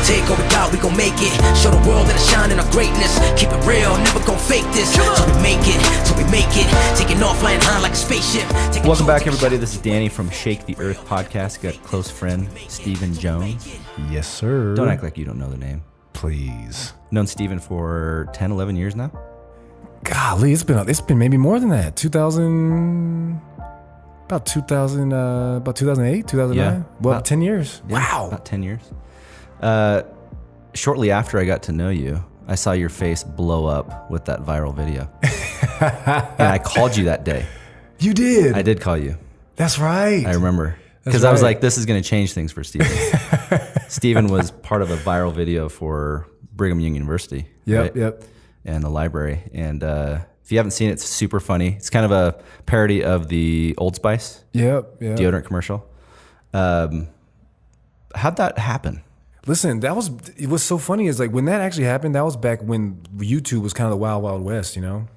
take all we got, we gon' make it. Show the world that I shine in our greatness. Keep it real, never gon' fake this. Till we make it, taking off, flying high like a spaceship. Welcome back, everybody. This is Danny from Shake the Earth podcast. Got a close friend, Stephen Jones. Yes, sir. Don't act like you don't know the name. Please. Known Stephen for 10, 11 years now? Golly, it's been maybe more than that. about 2008, 2009. Yeah, about 10 years. Yeah, wow. About 10 years. Shortly after I got to know you, I saw your face blow up with that viral video. And I called you that day. You did? I did call you. That's right. I remember. Because I was like, this is going to change things for Stephen. Stephen was part of a viral video for Brigham Young University. Yep, right? yep. And the library. And if you haven't seen it, it's super funny. It's kind of a parody of the Old Spice deodorant commercial. How'd that happen? Listen, it was so funny is like when that actually happened, that was back when YouTube was kind of the wild, wild west, you know?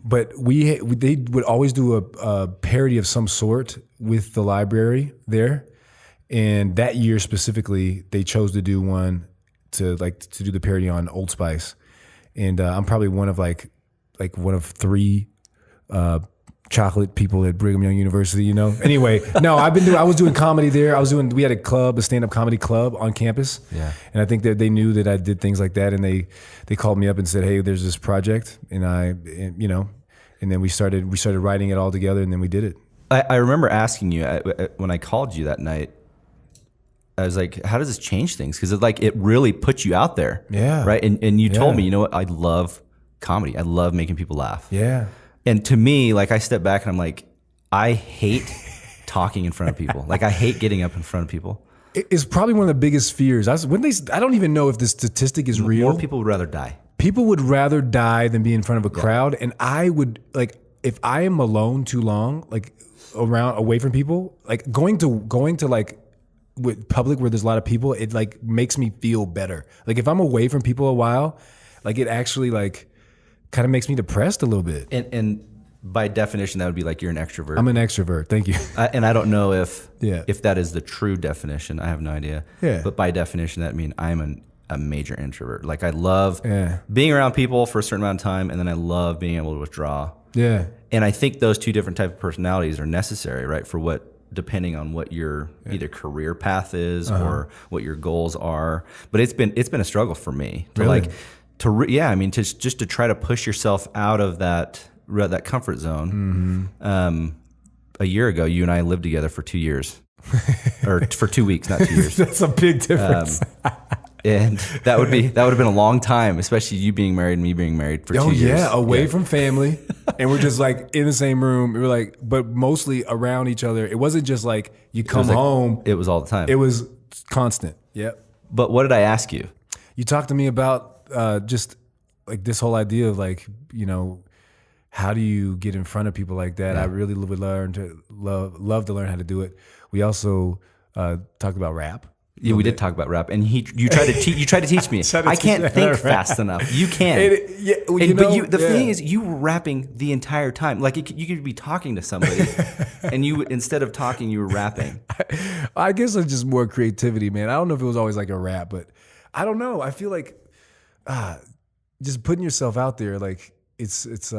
But they would always do a parody of some sort with the library there. And that year specifically, they chose to do one to do the parody on Old Spice. And I'm probably one of one of three chocolate people at Brigham Young University, you know? Anyway, no, I was doing comedy there. We had a stand-up comedy club on campus. Yeah. And I think that they knew that I did things like that, and they called me up and said, hey, there's this project, and then we started writing it all together, and then we did it. I remember asking you when I called you that night, I was like, how does this change things? Because it really puts you out there. Yeah. Right? And you told me, you know what, I love comedy. I love making people laugh. Yeah. And to me, I step back and I'm like, I hate talking in front of people. I hate getting up in front of people. It's probably one of the biggest fears. I don't even know if the statistic is real. More people would rather die. People would rather die than be in front of a crowd. And I would, if I am alone too long, away from people, going to with public where there's a lot of people, it makes me feel better. If I'm away from people a while, it actually kind of makes me depressed a little bit. And by definition, that would be you're an extrovert. I'm an extrovert. Thank you. And I don't know if that is the true definition. I have no idea. Yeah. But by definition, that means I'm a major introvert. I love being around people for a certain amount of time, and then I love being able to withdraw. Yeah. And I think those two different types of personalities are necessary, right? Depending on what your either career path is or what your goals are. But it's been a struggle for me to really? Just to try to push yourself out of that comfort zone. Mm-hmm. A year ago, you and I lived together for 2 years, or for 2 weeks, not 2 years. That's a big difference. And that would have been a long time, especially you being married and me being married for 2 years. Oh yeah, away from family, and we're just in the same room. We were but mostly around each other. It wasn't just you come home. It was all the time. It was constant. Yep. But what did I ask you? You talked to me about just this whole idea of how do you get in front of people like that? Yeah. I really would love to learn how to do it. We also talked about rap. Yeah, we did talk about rap, and you tried to teach me. I can't think fast enough. You can. The thing is, you were rapping the entire time. You could be talking to somebody, and you instead of talking, you were rapping. I guess it's just more creativity, man. I don't know if it was always a rap, but I don't know. I feel just putting yourself out there, it's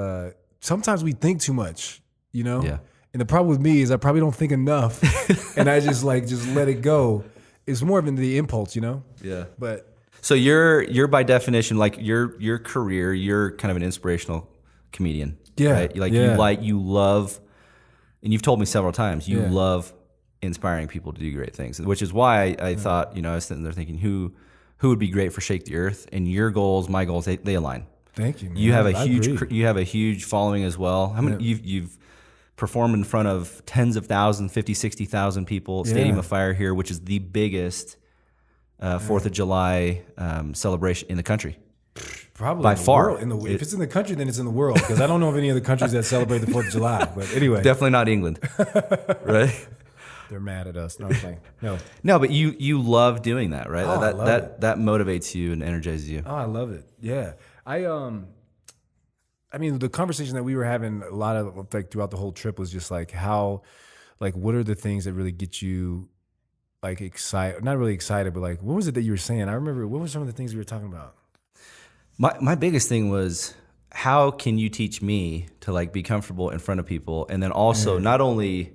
sometimes we think too much, you know? Yeah. And the problem with me is I probably don't think enough, and I just let it go. It's more of the impulse, you know? Yeah. But so you're by definition, your career, you're kind of an inspirational comedian. Yeah. Right? You love, and you've told me several times, you love inspiring people to do great things, which is why I thought, I was sitting there thinking who would be great for Shake the Earth, and your goals, my goals, they align. Thank you, man. You have a huge following as well. How many you've performed in front of tens of thousands, 50, 60,000 people, Stadium of Fire here, which is the biggest 4th of July celebration in the country. Probably by far. If it's in the country, then it's in the world, because I don't know of any other countries that celebrate the 4th of July. But anyway. Definitely not England, right? They're mad at us. No, I'm saying. No, but you love doing that, right? Oh, that motivates you and energizes you. Oh, I love it. Yeah. I mean, the conversation that we were having a lot of throughout the whole trip was just how, what are the things that really get you like excited, not really excited, but like, what was it that you were saying? I remember, what were some of the things we were talking about? My biggest thing was, how can you teach me to like be comfortable in front of people, and then also not only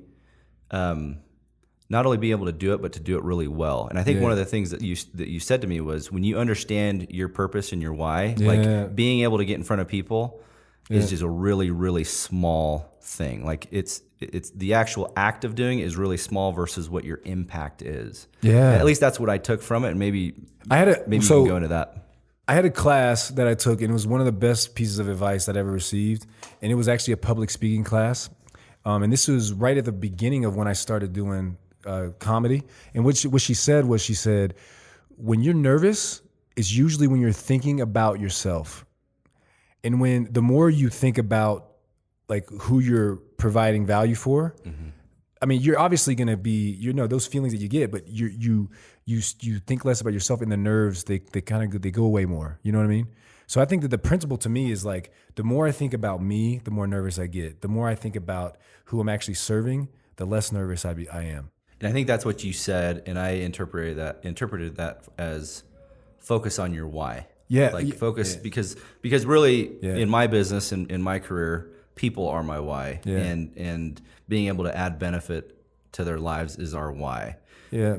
be able to do it, but to do it really well. And I think one of the things that you said to me was, when you understand your purpose and your why, like being able to get in front of people is just a really, really small thing. Like it's the actual act of doing it is really small versus what your impact is. Yeah. At least that's what I took from it. And maybe you can go into that. I had a class that I took, and it was one of the best pieces of advice that I ever received. And it was actually a public speaking class. And this was right at the beginning of when I started doing comedy. And what she said, when you're nervous, it's usually when you're thinking about yourself. And the more you think about like who you're providing value for, I mean, you're obviously going to be, those feelings that you get, but you think less about yourself, and the nerves, they go away more. You know what I mean? So I think that the principle to me is like, the more I think about me, the more nervous I get. The more I think about who I'm actually serving, the less nervous I am. And I think that's what you said, and I interpreted that as focus on your why. Yeah. Like focus, because really in my business and in my career, people are my why. Yeah. And being able to add benefit to their lives is our why. Yeah.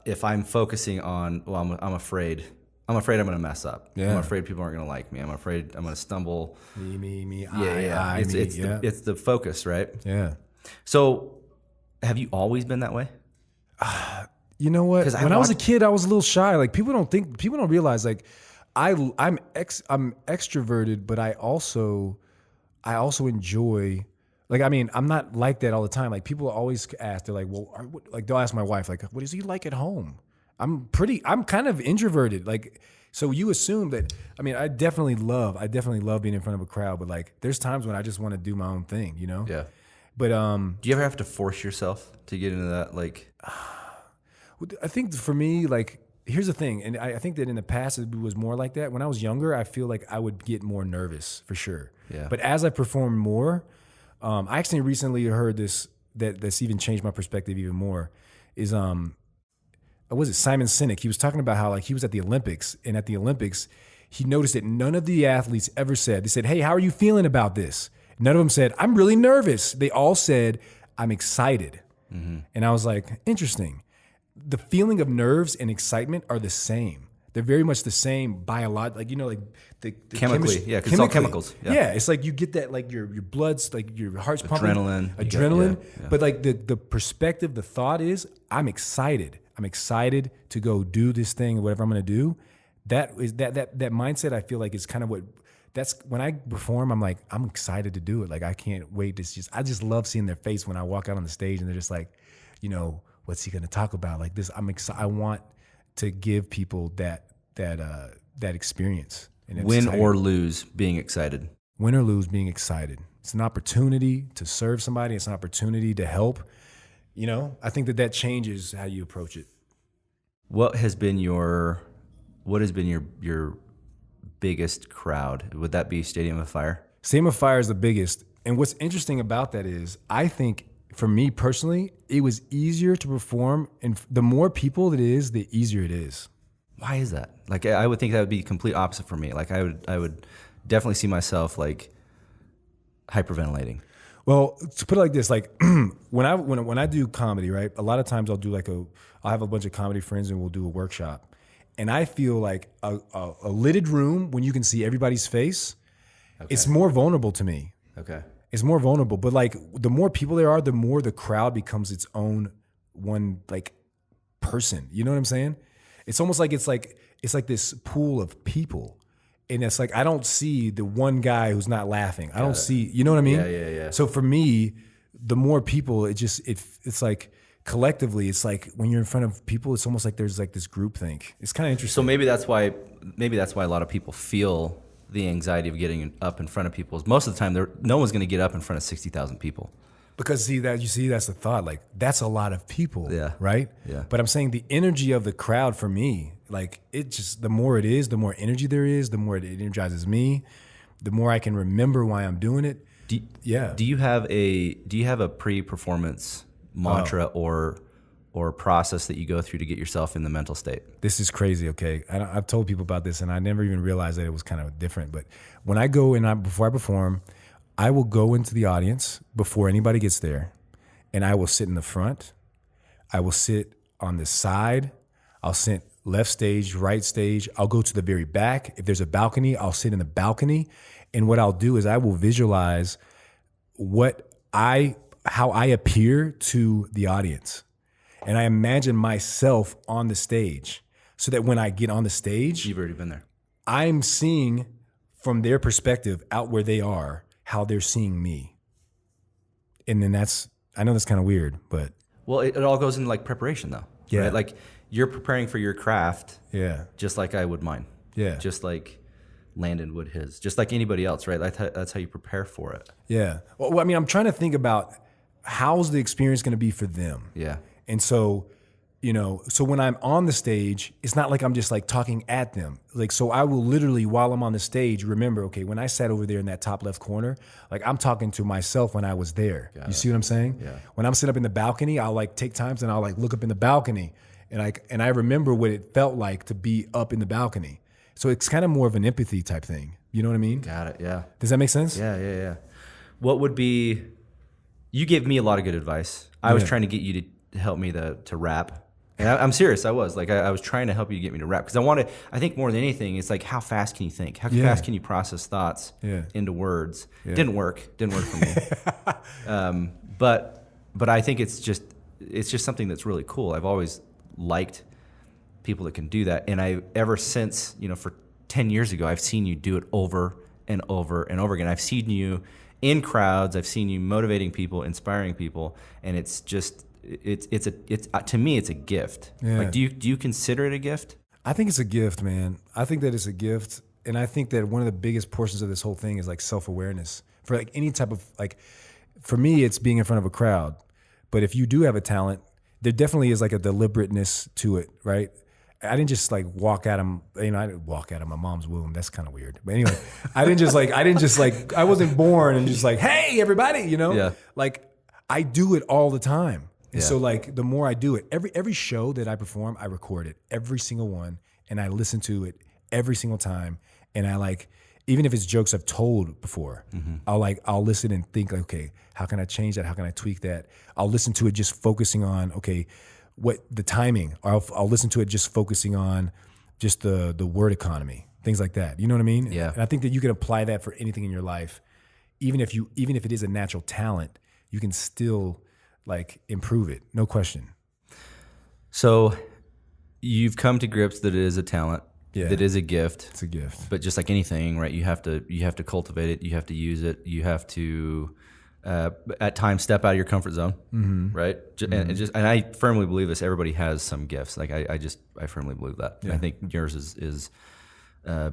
If I'm focusing on, I'm afraid I'm going to mess up. Yeah. I'm afraid people aren't going to like me. I'm afraid I'm going to stumble. Me, I. It's the focus, right? Yeah. So have you always been that way? You know what? When I was a kid, I was a little shy. Like people don't realize like I'm extroverted, but I also enjoy, like, I mean, I'm not like that all the time. Like people always ask, they're like, well, they'll ask my wife, like, what is he like at home? I'm kind of introverted. Like, so you assume that, I mean, I definitely love being in front of a crowd, but like there's times when I just want to do my own thing, Yeah. But do you ever have to force yourself to get into that? Like, I think for me, like, here's the thing, and I think that in the past it was more like that. When I was younger, I feel like I would get more nervous for sure. Yeah. But as I perform more, I actually recently heard this that's even changed my perspective even more. Is was it Simon Sinek? He was talking about how like he was at the Olympics, and at the Olympics, he noticed that none of the athletes ever said, they said, "Hey, how are you feeling about this?" None of them said, "I'm really nervous." They all said, "I'm excited." Mm-hmm. And I was like, interesting. The feeling of nerves and excitement are the same. They're very much the same like the chemically, yeah, because it's all chemicals. Yeah, it's like you get that, like your blood's, like your heart's pumping. Adrenaline. But like the perspective, the thought is, I'm excited. I'm excited to go do this thing, whatever I'm going to do. That mindset, I feel like, is kind of that's when I perform, I'm like, I'm excited to do it. Like, I can't wait. I just love seeing their face when I walk out on the stage and they're just like, what's he going to talk about? Like this, I'm excited. I want to give people that experience. And win or lose, being excited. Win or lose, being excited. It's an opportunity to serve somebody. It's an opportunity to help. I think that changes how you approach it. What has been your biggest crowd? Would that be Stadium of Fire? Stadium of Fire is the biggest. And what's interesting about that is, I think for me personally, it was easier to perform, and the more people it is, the easier it is. Why is that? Like, I would think that would be complete opposite for me. Like, I would definitely see myself like hyperventilating. Well, to put it like this, like when I do comedy, right? A lot of times I'll have a bunch of comedy friends and we'll do a workshop, and I feel like a lidded room, when you can see everybody's face, it's more vulnerable to me. Okay. It's more vulnerable, but like the more people there are, the more the crowd becomes its own one, like, person. You know what I'm saying? It's almost like it's like this pool of people, and it's like I don't see the one guy who's not laughing. I don't see, you know what I mean? Yeah. So for me, the more people, it's like collectively, it's like when you're in front of people, it's almost like there's like this group think. It's kind of interesting. So maybe that's why a lot of people feel the anxiety of getting up in front of people. Is most of the time, no one's going to get up in front of 60,000 people. Because that's the thought. Like, that's a lot of people, right? Yeah. But I'm saying the energy of the crowd for me, like, it just, the more it is, the more energy there is, the more it energizes me, the more I can remember why I'm doing it. Do you have a pre-performance mantra or or process that you go through to get yourself in the mental state? This is crazy, okay? I've told people about this, and I never even realized that it was kind of different. But when I go and before I perform, I will go into the audience before anybody gets there, and I will sit in the front. I will sit on the side. I'll sit left stage, right stage. I'll go to the very back. If there's a balcony, I'll sit in the balcony. And what I'll do is I will visualize how I appear to the audience. And I imagine myself on the stage so that when I get on the stage, You've already been there. I'm seeing from their perspective out where they are, how they're seeing me. And then I know that's kind of weird, but. Well, it all goes into like preparation though. Yeah. Right? Like you're preparing for your craft. Yeah. Just like I would mine. Yeah. Just like Landon would his. Just like anybody else, right? That's how you prepare for it. Yeah. Well, I mean, I'm trying to think about how's the experience going to be for them. Yeah. And so, so when I'm on the stage, it's not like I'm just like talking at them. Like, so I will literally, while I'm on the stage, remember, okay, when I sat over there in that top left corner, like I'm talking to myself when I was there. You see what I'm saying? Yeah. When I'm sitting up in the balcony, I'll like take times and I'll like look up in the balcony and I remember what it felt like to be up in the balcony. So it's kind of more of an empathy type thing. You know what I mean? Got it. Yeah. Does that make sense? Yeah. What would be? You gave me a lot of good advice. I was trying to get you to help me to rap. And I'm serious. I was I was trying to help you get me to rap because I think more than anything, it's like how fast can you think? How fast can you process thoughts into words? Yeah. Didn't work for me. But I think it's just something that's really cool. I've always liked people that can do that, and ever since for 10 years ago, I've seen you do it over and over and over again. I've seen you in crowds. I've seen you motivating people, inspiring people, and it's just. It's to me it's a gift. Yeah. Like do you consider it a gift? I think it's a gift, man. I think that it's a gift, and I think that one of the biggest portions of this whole thing is like self-awareness. For like any type of for me, it's being in front of a crowd. But if you do have a talent, there definitely is like a deliberateness to it, right? I didn't just like walk at him. I didn't walk out of my mom's womb. That's kind of weird. But anyway, I wasn't born and just like, hey, everybody, Yeah. Like I do it all the time. And so like the more I do it, every show that I perform, I record it, every single one, and I listen to it every single time. And I even if it's jokes I've told before, I'll listen and think, okay, how can I change that? How can I tweak that? I'll listen to it just focusing on, okay, what the timing, or I'll listen to it just focusing on just the word economy, things like that. You know what I mean? Yeah. And I think that you can apply that for anything in your life. Even if it is a natural talent, you can still like improve it, no question. So you've come to grips that it is a talent, that is a gift. It's a gift. But just like anything, right? You have to cultivate it. You have to use it. You have to at times step out of your comfort zone, right? And I firmly believe this. Everybody has some gifts. Like I firmly believe that. Yeah. I think yours is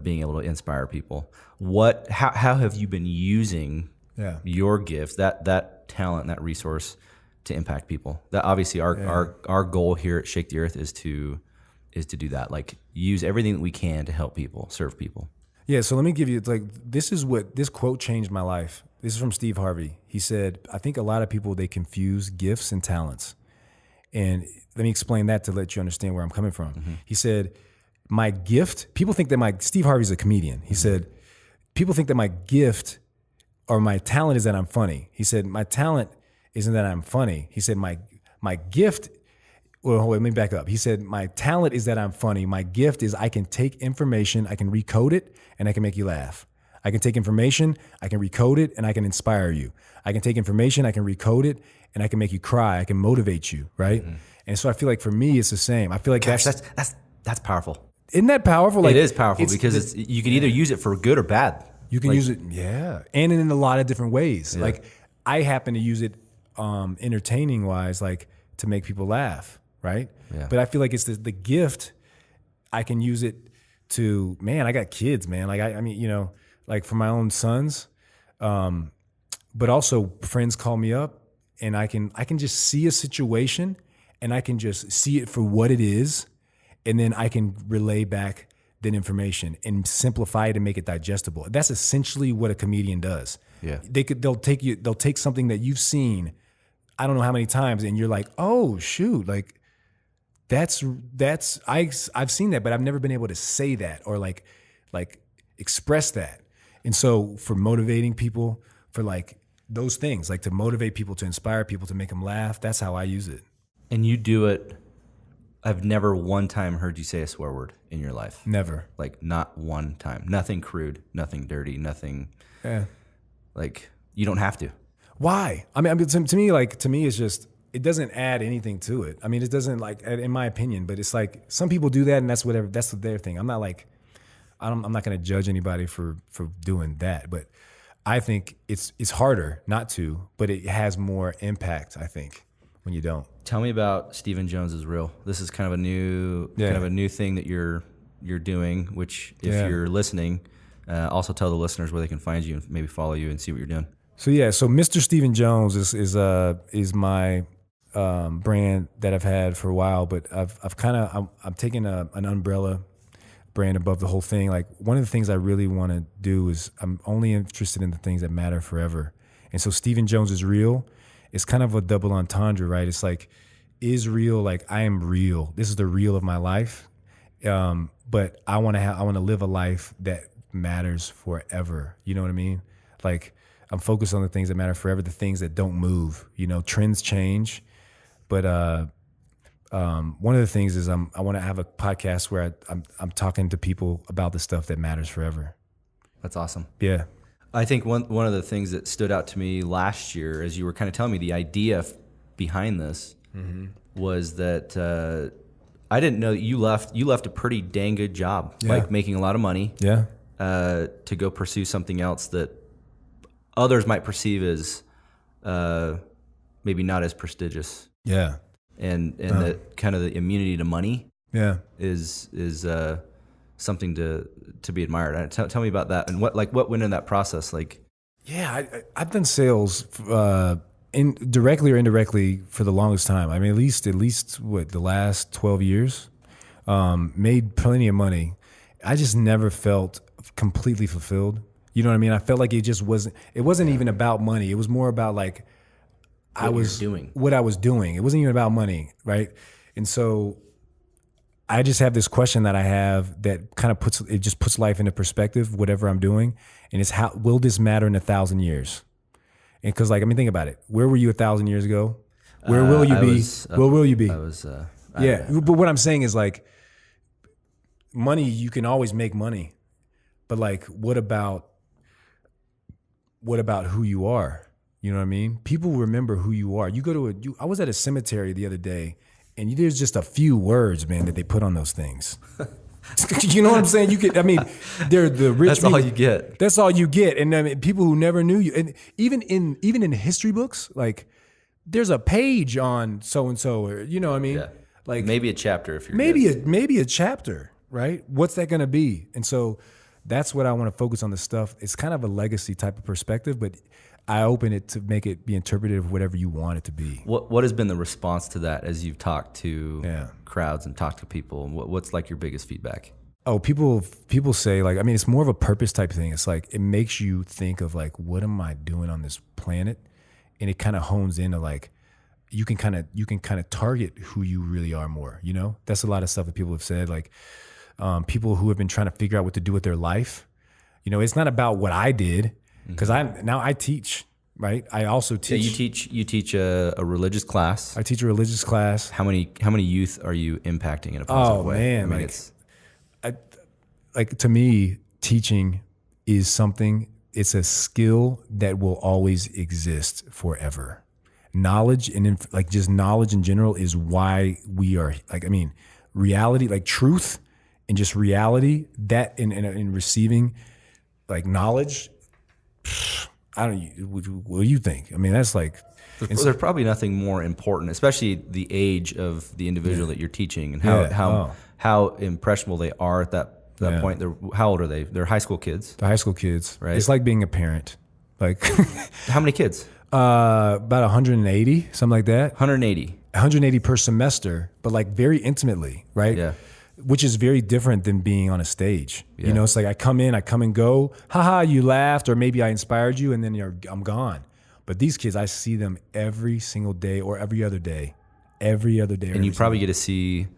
being able to inspire people. How have you been using your gifts, that talent, that resource, to impact people? That obviously our goal here at Shake the Earth is to do that. Like use everything that we can to help people, serve people. Yeah. So let me give you this quote changed my life. This is from Steve Harvey. He said, I think a lot of people, they confuse gifts and talents. And let me explain that to let you understand where I'm coming from. Mm-hmm. He said, my gift, Steve Harvey's a comedian. He said, people think that my gift or my talent is that I'm funny. He said, my talent isn't that I'm funny. He said, my gift, well, let me back up. He said, my talent is that I'm funny. My gift is I can take information, I can recode it, and I can make you laugh. I can take information, I can recode it, and I can inspire you. I can take information, I can recode it, and I can make you cry. I can motivate you, right? Mm-hmm. And so I feel like for me, it's the same. I feel like that's powerful. Isn't that powerful? Like, it is powerful because you can either use it for good or bad. You can use it, and in a lot of different ways. Yeah. Like I happen to use it entertaining wise, like to make people laugh, right? Yeah. But I feel like it's the gift. I can use it to, man, I got kids, man. Like I mean, like for my own sons, but also friends call me up and I can just see a situation and I can just see it for what it is. And then I can relay back that information and simplify it and make it digestible. That's essentially what a comedian does. Yeah. They'll take something that you've seen, I don't know how many times, and you're like, oh shoot, like I've seen that, but I've never been able to say that or like express that. And so for motivating people, for like those things, like to motivate people, to inspire people, to make them laugh, that's how I use it. And you do it. I've never one time heard you say a swear word in your life. Never. Like not one time. Nothing crude, nothing dirty, nothing. Yeah. Like you don't have to. Why? I mean, to me, it's just, it doesn't add anything to it. I mean, it doesn't, like, in my opinion, but it's like some people do that and that's their thing. I'm not like, I'm not going to judge anybody for doing that, but I think it's harder not to, but it has more impact, I think, when you don't. Tell me about Stephen Jones is Real. This is kind of a new thing that you're doing, which if you're listening, also tell the listeners where they can find you and maybe follow you and see what you're doing. So Mr. Stephen Jones is my brand that I've had for a while, but I'm taking an umbrella brand above the whole thing. Like one of the things I really want to do is I'm only interested in the things that matter forever. And so Stephen Jones is Real. It's kind of a double entendre, right? It's like, is real, like I am real. This is the real of my life. But I want to live a life that matters forever. You know what I mean? Like I'm focused on the things that matter forever, the things that don't move. You know, trends change, but one of the things is I want to have a podcast where I'm talking to people about the stuff that matters forever. That's awesome. Yeah. I think one of the things that stood out to me last year, as you were kind of telling me the idea behind this, was that I didn't know that you left a pretty dang good job, like making a lot of money, to go pursue something else that others might perceive as maybe not as prestigious. Yeah, and that kind of the immunity to money, is something to be admired. Tell me about that and what went in that process. Like, I've done sales directly or indirectly for the longest time. I mean, at least what, the last 12 years, made plenty of money. I just never felt completely fulfilled. You know what I mean? I felt like it wasn't even about money. It was more about like what I was doing. It wasn't even about money, right? And so I just have this question that I have that kind of puts life into perspective, whatever I'm doing. And it's how will this matter in 1,000 years? And because think about it. Where were you 1,000 years ago? Where will you be? Where will you be? I was, but what I'm saying is like money, you can always make money, but like, what about who you are? You know what I mean? People remember who you are. You go to I was at a cemetery the other day, and there's just a few words, man, that they put on those things. You know what I'm saying? They're the rich. That's all you get. That's all you get. And I mean, people who never knew you, and even in history books, like there's a page on so and so, or you know what I mean? Yeah. Like maybe a chapter if you're maybe a chapter, right? What's that going to be? And so that's what I want to focus on. This stuff. It's kind of a legacy type of perspective, but I open it to make it be interpreted of whatever you want it to be. What has been the response to that as you've talked to crowds and talked to people? What's like your biggest feedback? Oh, people say like, it's more of a purpose type thing. It's like, it makes you think of like, what am I doing on this planet? And it kind of hones into like, you can kind of target who you really are more, you know? That's a lot of stuff that people have said. Like people who have been trying to figure out what to do with their life. You know, it's not about what I did. Because I teach, right? I also teach. Yeah, you teach a religious class. I teach a religious class. How many youth are you impacting in a positive way? Oh man, to me, teaching is something. It's a skill that will always exist forever. Knowledge and just knowledge in general is why we are reality, like truth, and just reality. That in receiving like knowledge. What do you think? That's like... There's probably nothing more important, especially the age of the individual that you're teaching and how impressionable they are at that point. How old are they? They're high school kids. They're high school kids. Right. It's like being a parent. Like how many kids? About 180, something like that. 180 per semester, but like very intimately, right? Yeah. Which is very different than being on a stage. Yeah. You know, it's like I come and go, haha, you laughed, or maybe I inspired you, and then I'm gone. But these kids, I see them every single day or every other day. every other day. And you probably get to see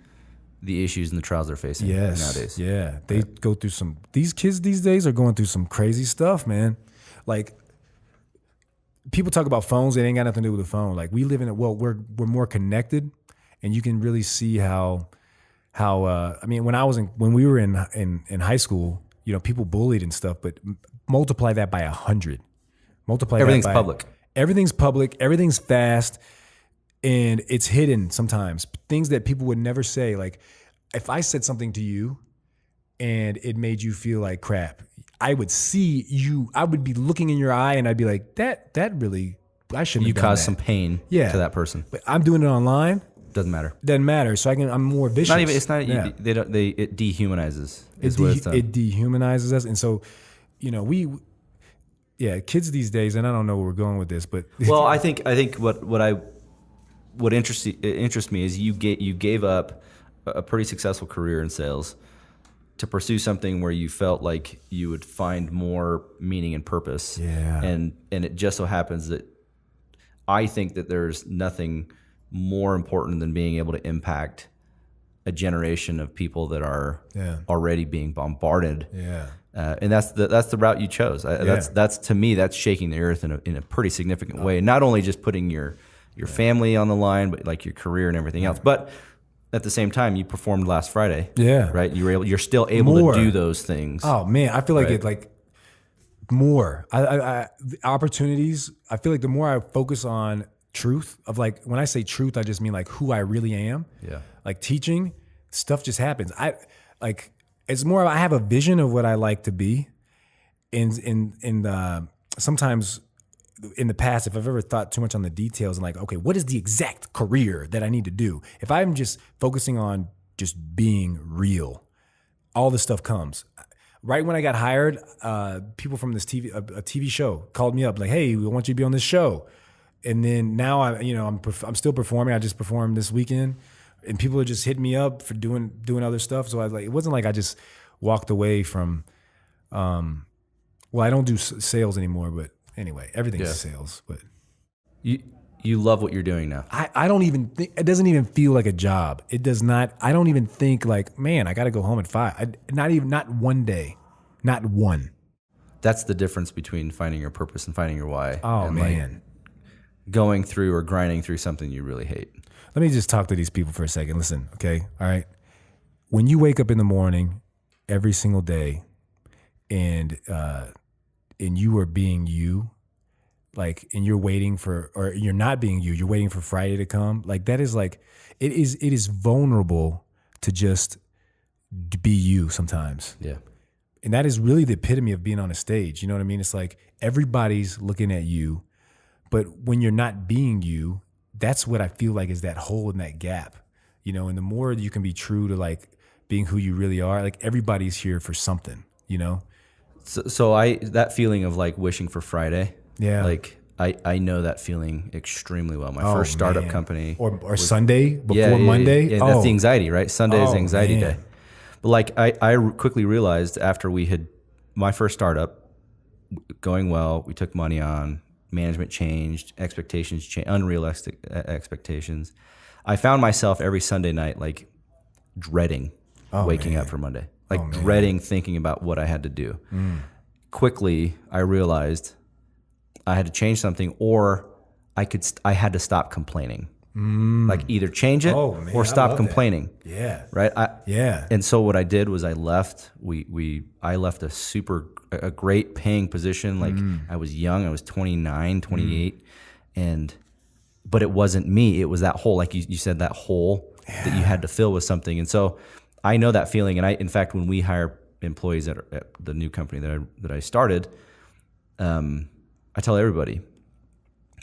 the issues and the trials they're facing nowadays. Yeah. They go through these kids these days are going through some crazy stuff, man. Like, people talk about phones, it ain't got nothing to do with the phone. Like, we live in we're more connected, and you can really see how I mean, when we were in high school, you know, people bullied and stuff, but multiply that by 100. Everything's public. Everything's public. Everything's fast, and it's hidden sometimes. Things that people would never say. Like, if I said something to you, and it made you feel like crap, I would see you. I would be looking in your eye, and I'd be like, "That really, I shouldn't." You have done cause that. some pain Yeah. to that person. But I'm doing it online. Doesn't matter. Doesn't matter. So I'm more vicious. Not even. It's not. Yeah. It dehumanizes. It dehumanizes us, and so, you know, kids these days, and I don't know where we're going with this, but Well, I think what interests me is you gave up a pretty successful career in sales to pursue something where you felt like you would find more meaning and purpose. Yeah. And it just so happens that I think that there's nothing more important than being able to impact a generation of people that are already being bombarded. Yeah. And that's the route you chose. That's to me, that's shaking the earth in a pretty significant way. Not only just putting your family on the line, but like your career and everything else. But at the same time, you performed last Friday. Yeah. Right. You're still able to do those things. Oh man, I feel like it like more. The opportunities. I feel like the more I focus on truth of, like, when I say truth, I just mean like who I really am. Yeah. Like teaching, stuff just happens. It's more I have a vision of what I like to be. Sometimes in the past, if I've ever thought too much on the details and like, okay, what is the exact career that I need to do? If I'm just focusing on just being real, all this stuff comes. Right when I got hired, people from this a TV show called me up like, hey, we want you to be on this show. And then now I'm still performing. I just performed this weekend, and people are just hitting me up for doing other stuff. So I was like, it wasn't like I just walked away from. Well, I don't do sales anymore, but anyway, everything's sales. But you love what you're doing now. I don't even think it doesn't even feel like a job. It does not. I don't even think like, man, I got to go home at 5. Not one day, not one. That's the difference between finding your purpose and finding your why. Oh, and man. Like going through or grinding through something you really hate. Let me just talk to these people for a second. Listen, okay? All right. When you wake up in the morning every single day and you are being you, like, and you're waiting for, or you're not being you're waiting for Friday to come, like, that is like, it is vulnerable to just be you sometimes. Yeah. And that is really the epitome of being on a stage. You know what I mean? It's like everybody's looking at you, but when you're not being you, that's what I feel like is that hole in that gap, you know. And the more you can be true to like being who you really are, like everybody's here for something, you know. So that feeling of like wishing for Friday, like I know that feeling extremely well. My first startup company, or Sunday before Monday. Yeah, that's the anxiety, right? Sunday is anxiety day. But like I quickly realized after we had my first startup going well, we took money on. Management changed, expectations changed, unrealistic expectations. I found myself every Sunday night like dreading waking up for Monday, like dreading thinking about what I had to do. Quickly, I realized I had to change something, or I had to stop complaining. Like either change it or stop complaining. That. Yeah. Right. And so what I did was I left. I left a great paying position. Like I was young. I was 29, 28, but it wasn't me. It was that hole. Like you said, that hole that you had to fill with something. And so I know that feeling. And in fact, when we hire employees at the new company that I started, I tell everybody,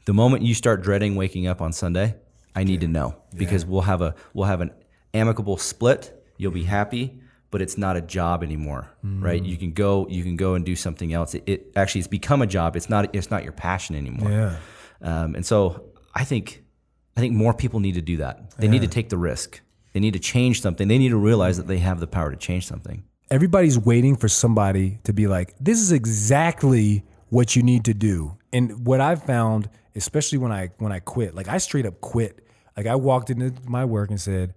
the moment you start dreading waking up on Sunday, I need to know, because we'll have an amicable split. You'll be happy, but it's not a job anymore, right? You can go and do something else. It's become a job. It's not your passion anymore. Yeah. And so I think more people need to do that. They need to take the risk. They need to change something. They need to realize that they have the power to change something. Everybody's waiting for somebody to be like, this is exactly what you need to do. And what I've found, especially when I quit, like I straight up quit Like I walked into my work and said,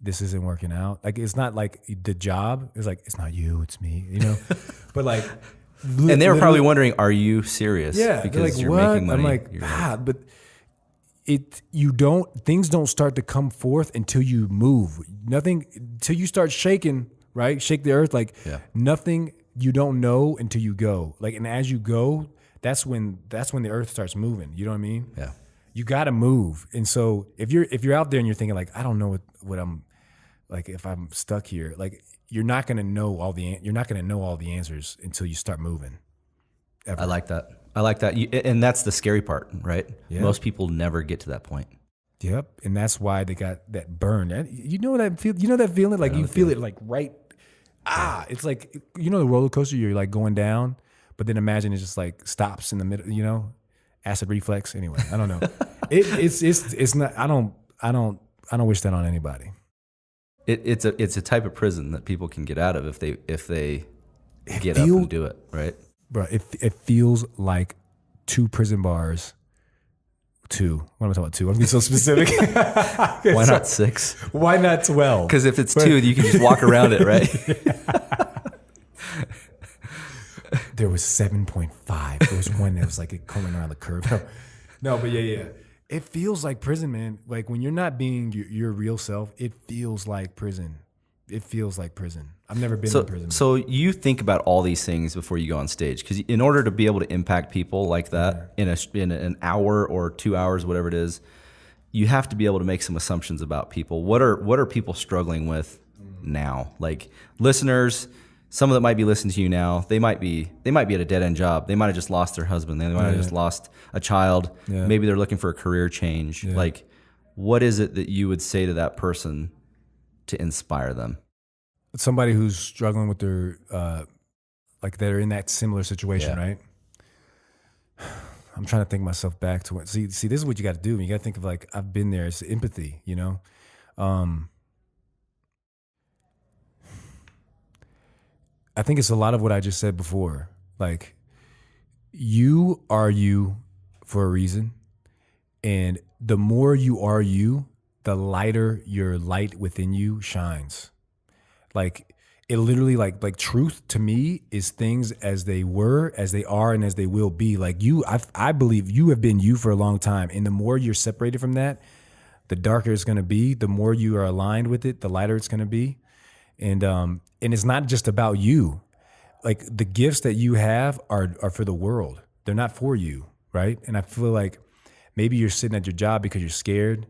this isn't working out. Like it's not like the job. It's like, it's not you, it's me, you know? But like, and they were probably wondering, are you serious? yeah, Because like, you're what? making money. I'm like, but things don't start to come forth until you move. Nothing, until you start shaking, right? Shake the earth. Like nothing you don't know until you go. Like, and as you go, that's when the earth starts moving. You know what I mean? Yeah. You got to move. And so if you're out there and you're thinking like, I don't know what I'm like, if I'm stuck here, like you're not going to know all the answers until you start moving. Ever. I like that. And that's the scary part, right? Yeah. Most people never get to that point. Yep. And that's why they got that burn. You know that feeling? Like you feel it like right. It's like, you know, the roller coaster, you're like going down, but then imagine it just like stops in the middle, you know, acid reflex. Anyway, I don't know. It's not, I don't wish that on anybody. It's a type of prison that people can get out of if they get up and do it, right? Bro, it feels like 2 prison bars. 2. What am I talking about? 2? I'm being so specific. Why not 6? Why not 12? Because if it's 2, you can just walk around it, right? There was 7.5. There was one that was like coming around the curve. No, but yeah. It feels like prison, man. Like when you're not being your real self, it feels like prison. It feels like prison. I've never been in prison. So you think about all these things before you go on stage, because in order to be able to impact people like that in an hour or 2 hours, whatever it is, you have to be able to make some assumptions about people. What are people struggling with now? Like listeners, some of them might be listening to you now. They might be at a dead end job. They might have just lost their husband. They might have just lost a child. Yeah. Maybe they're looking for a career change. Yeah. Like, what is it that you would say to that person to inspire them? Somebody who's struggling with their, like they're in that similar situation, right? I'm trying to think myself back to it. See, this is what you got to do. You got to think of like, I've been there. It's empathy, you know? I think it's a lot of what I just said before. Like, you are you for a reason. And the more you are you, the lighter your light within you shines. Like, it literally, like truth to me is things as they were, as they are, and as they will be. Like I believe you have been you for a long time. And the more you're separated from that, the darker it's going to be. The more you are aligned with it, the lighter it's going to be. And it's not just about you. Like the gifts that you have are for the world. They're not for you, right? And I feel like maybe you're sitting at your job because you're scared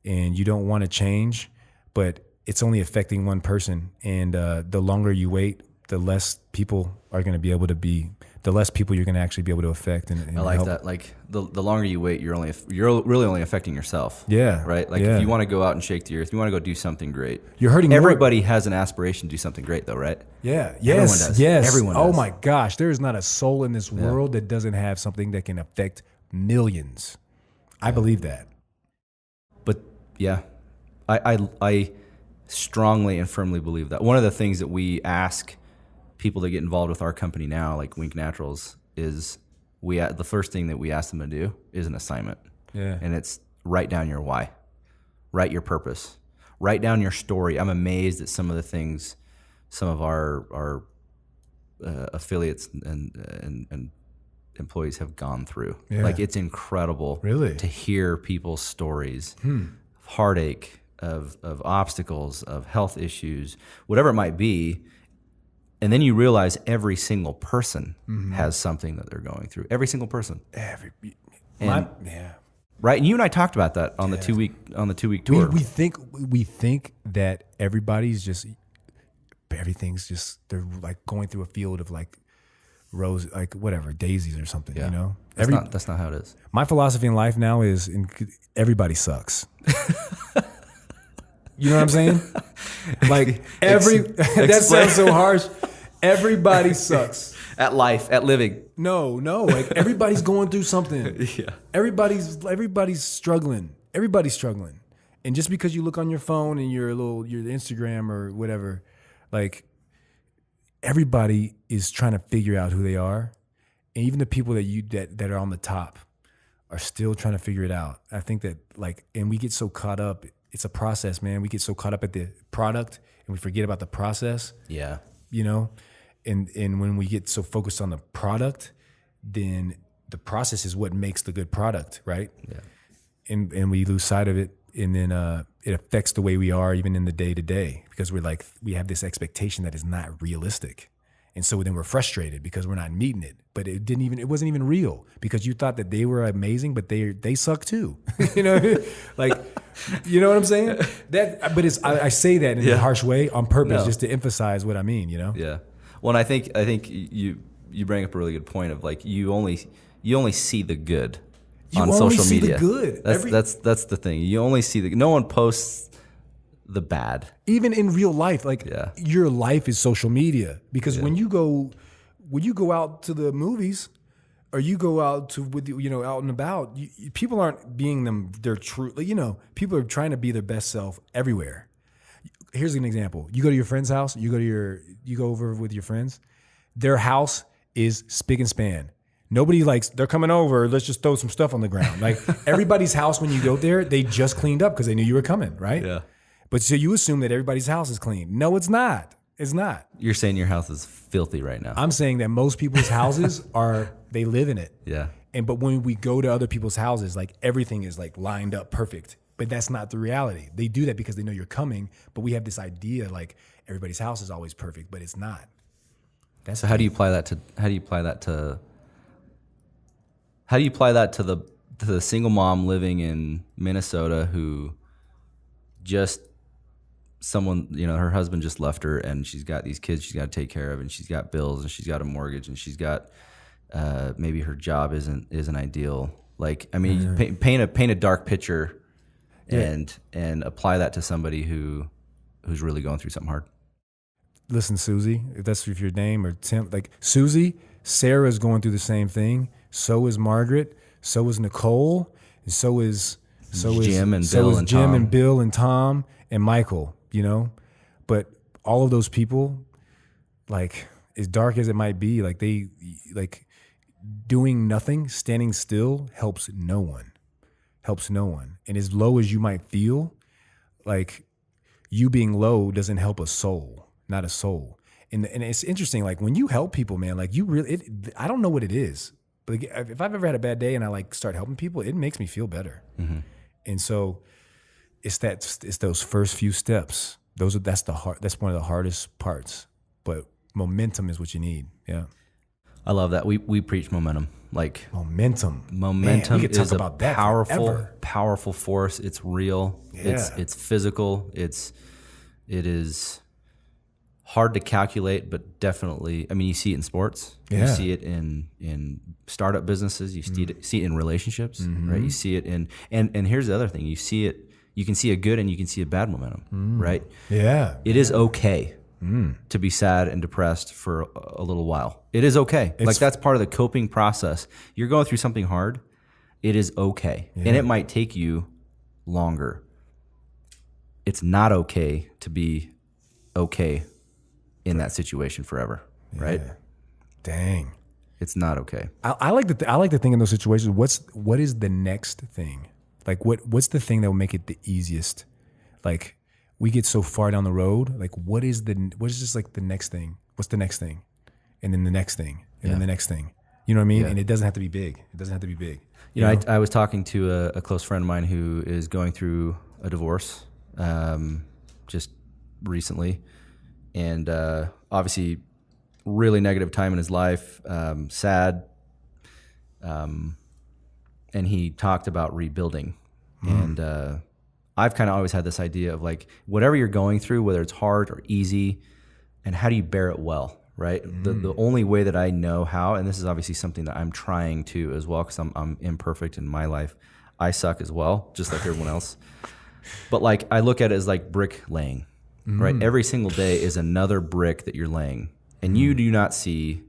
and you don't want to change, but it's only affecting one person. And the longer you wait, the less people are going to be able to be, the less people you're going to actually be able to affect. And I like help. that. Like the longer you wait, you're really only affecting yourself. Yeah. Right. Like if you want to go out and shake the earth, you want to go do something great. You're hurting. Everybody has an aspiration to do something great, though, right? Yeah. Everyone does. Yes. Everyone does. Oh my gosh, there is not a soul in this world that doesn't have something that can affect millions. I believe that. But yeah, I strongly and firmly believe that. One of the things that we ask people that get involved with our company now, like Wink Naturals, is the first thing that we ask them to do is an assignment. Yeah. And it's write down your why, write your purpose, write down your story. I'm amazed at some of the things some of our affiliates and employees have gone through. Yeah. Like it's incredible to hear people's stories of heartache, of obstacles, of health issues, whatever it might be. And then you realize every single person has something that they're going through. Every single person. Right. And you and I talked about that on the 2-week tour. We think that everything's just they're like going through a field of like rose, like whatever, daisies or something, you know? That's not how it is. My philosophy in life now is everybody sucks. You know what I'm saying? Like that sounds so harsh. Everybody sucks. At life, at living. No. Like everybody's going through something. Yeah. Everybody's struggling. Everybody's struggling. And just because you look on your phone and your Instagram or whatever, like everybody is trying to figure out who they are. And even the people that are on the top are still trying to figure it out. I think that and we get so caught up. It's a process, man. We get so caught up at the product and we forget about the process. Yeah. You know, and when we get so focused on the product, then the process is what makes the good product, right? Yeah. And we lose sight of it, and then it affects the way we are even in the day to day, because we have this expectation that is not realistic. And so then we're frustrated because we're not meeting it. But it wasn't even real, because you thought that they were amazing, but they suck too. You know what I mean? Like, you know what I'm saying? But I say that in a harsh way on purpose, just to emphasize what I mean, you know? Yeah. Well, and I think you bring up a really good point of like, you only see the good on social media. You only see the good. That's the thing. You only see no one posts the bad. Even in real life, your life is social media, because when you go out to the movies, or you go out out and about, people aren't being their true. People are trying to be their best self everywhere. Here's an example: you go to your friend's house, you go over with your friends. Their house is spick and span. Nobody they're coming over, let's just throw some stuff on the ground. Like, everybody's house, when you go there, they just cleaned up because they knew you were coming, right? Yeah. But so you assume that everybody's house is clean. No, it's not. It's not. You're saying your house is filthy right now. I'm saying that most people's houses they live in it. Yeah. But when we go to other people's houses, everything is lined up perfect. But that's not the reality. They do that because they know you're coming. But we have this idea everybody's house is always perfect, but it's not. So how do you apply that to the single mom living in Minnesota who her husband just left her, and she's got these kids she's got to take care of, and she's got bills, and she's got a mortgage, and she's got maybe her job isn't ideal. Paint a dark picture and apply that to somebody who's really going through something hard. Listen, Susie, if your name, or Tim, Susie, Sarah's going through the same thing. So is Margaret. So is Nicole. And so is Jim and Bill and Tom and Michael. But all of those people, as dark as it might be, they doing nothing, standing still helps no one. And as low as you might feel, you being low doesn't help a soul. Not a soul. And it's interesting, when you help people, man, I don't know what it is, but if I've ever had a bad day and I start helping people, it makes me feel better. Mm-hmm. And so it's those first few steps. That's one of the hardest parts, but momentum is what you need. Yeah. I love that. We preach momentum. Momentum. Momentum Man, is a powerful force. It's real. Yeah. It's physical. It is hard to calculate, but definitely, you see it in sports. Yeah. You see it in startup businesses. You see it in relationships, right? You see it and here's the other thing. You can see a good and you can see a bad momentum, right? Yeah. It is okay to be sad and depressed for a little while. It is okay. That's part of the coping process. You're going through something hard. It is okay. Yeah. And it might take you longer. It's not okay to be okay in that situation forever, right? Dang, it's not okay. I like to think in those situations. What is the next thing? What's the thing that will make it the easiest? We get so far down the road. What is just the next thing? What's the next thing? And then the next thing, and then the next thing. You know what I mean? Yeah. And it doesn't have to be big. You know, I was talking to a close friend of mine who is going through a divorce, just recently. And obviously, really negative time in his life, sad. And he talked about rebuilding. And I've kind of always had this idea of whatever you're going through, whether it's hard or easy, and how do you bear it well, right? The only way that I know how, and this is obviously something that I'm trying to as well, because I'm imperfect in my life. I suck as well, just like everyone else. But I look at it as brick laying. Right, every single day is another brick that you're laying, and you do not see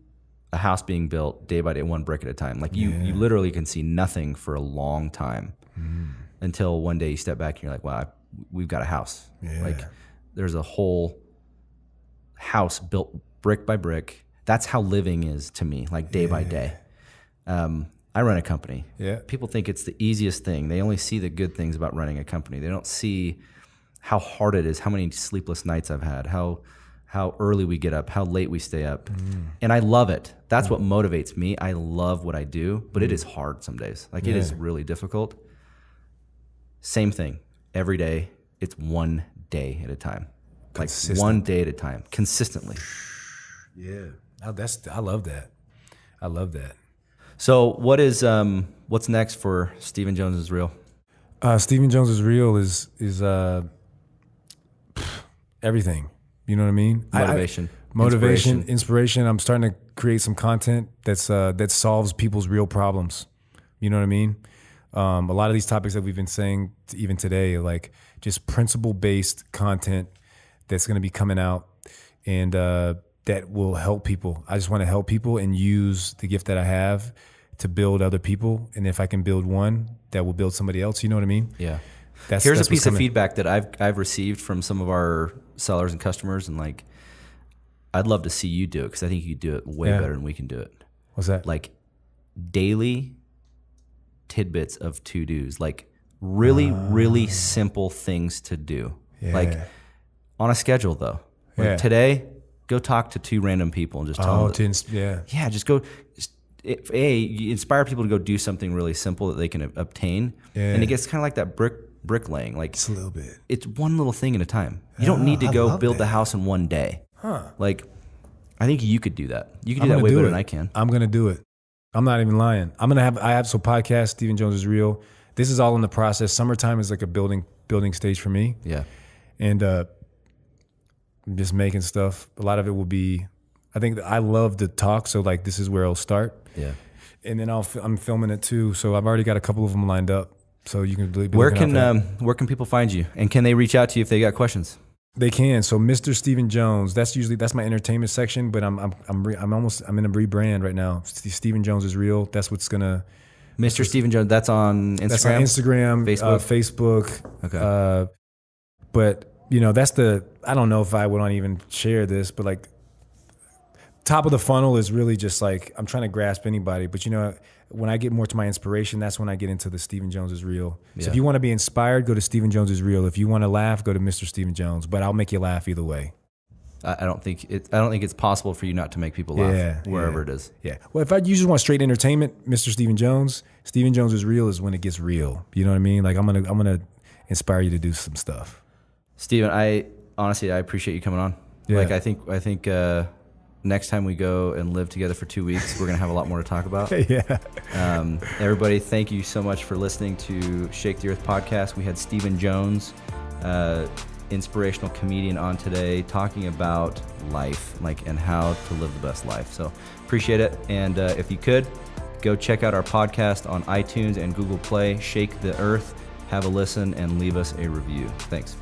a house being built day by day, one brick at a time. You literally can see nothing for a long time until one day you step back and you're like, "Wow, we've got a house." Yeah. There's a whole house built brick by brick. That's how living is to me, day by day. I run a company. Yeah. People think it's the easiest thing. They only see the good things about running a company. They don't see how hard it is, how many sleepless nights I've had, how early we get up, how late we stay up. And I love it. That's what motivates me. I love what I do, but it is hard some days. Like it is really difficult. Same thing every day. It's one day at a time. Like one day at a time, consistently. Yeah. I love that. I love that. So what's next for Stephen Jones is Real? Stephen Jones is Real is everything. You know what I mean? Motivation, inspiration. I'm starting to create some content that solves people's real problems. You know what I mean? A lot of these topics that we've been saying even today, like just principle-based content that's going to be coming out and that will help people. I just want to help people and use the gift that I have to build other people. And if I can build one, that will build somebody else. You know what I mean? Yeah. That's a piece of feedback that I've received from some of our sellers and customers, and like, I'd love to see you do it because I think you do it way better than we can do it. What's that? Like daily tidbits of to-dos, like really simple things to do. Yeah. Like on a schedule though. Like today, go talk to 2 random people and just tell them. Just go. You inspire people to go do something really simple that they can obtain, and it gets kind of like that bricklaying. Like just a little bit. It's one little thing at a time. You don't need to go build the house in one day. Like, I think you could do that. You could do that way better than I can. I'm gonna do it. I'm not even lying. I have some podcasts. Stephen Jones is Real. This is all in the process. Summertime is like a building stage for me. Yeah, and I'm just making stuff. A lot of it will be. I think that I love to talk, so like this is where I'll start. Yeah, and then I'm filming it too. So I've already got a couple of them lined up. So you can be where can people find you, and can they reach out to you if they got questions? They can. So Mr. Stephen Jones, that's my entertainment section, but I'm in a rebrand right now. Stephen Jones is Real. That's what's gonna. Mr. Stephen Jones. That's on Instagram. That's on Instagram, Facebook. Okay. But I don't know if I would even share this, but like top of the funnel is really just like I'm trying to grasp anybody. But when I get more to my inspiration, that's when I get into the Stephen Jones is Real. So if you want to be inspired, go to Stephen Jones is Real. If you want to laugh, go to Mr. Stephen Jones. But I'll make you laugh either way. I don't think it's possible for you not to make people laugh wherever it is. Yeah. Well, if you just want straight entertainment, Mr. Stephen Jones is Real is when it gets real. You know what I mean? Like I'm gonna inspire you to do some stuff. Stephen, I honestly appreciate you coming on. Yeah. Like I think next time we go and live together for 2 weeks, we're gonna have a lot more to talk about. Yeah. Everybody, thank you so much for listening to Shake the Earth podcast. We had Stephen Jones, inspirational comedian, on today talking about life, and how to live the best life. So appreciate it. And if you could, go check out our podcast on iTunes and Google Play, Shake the Earth. Have a listen and leave us a review. Thanks.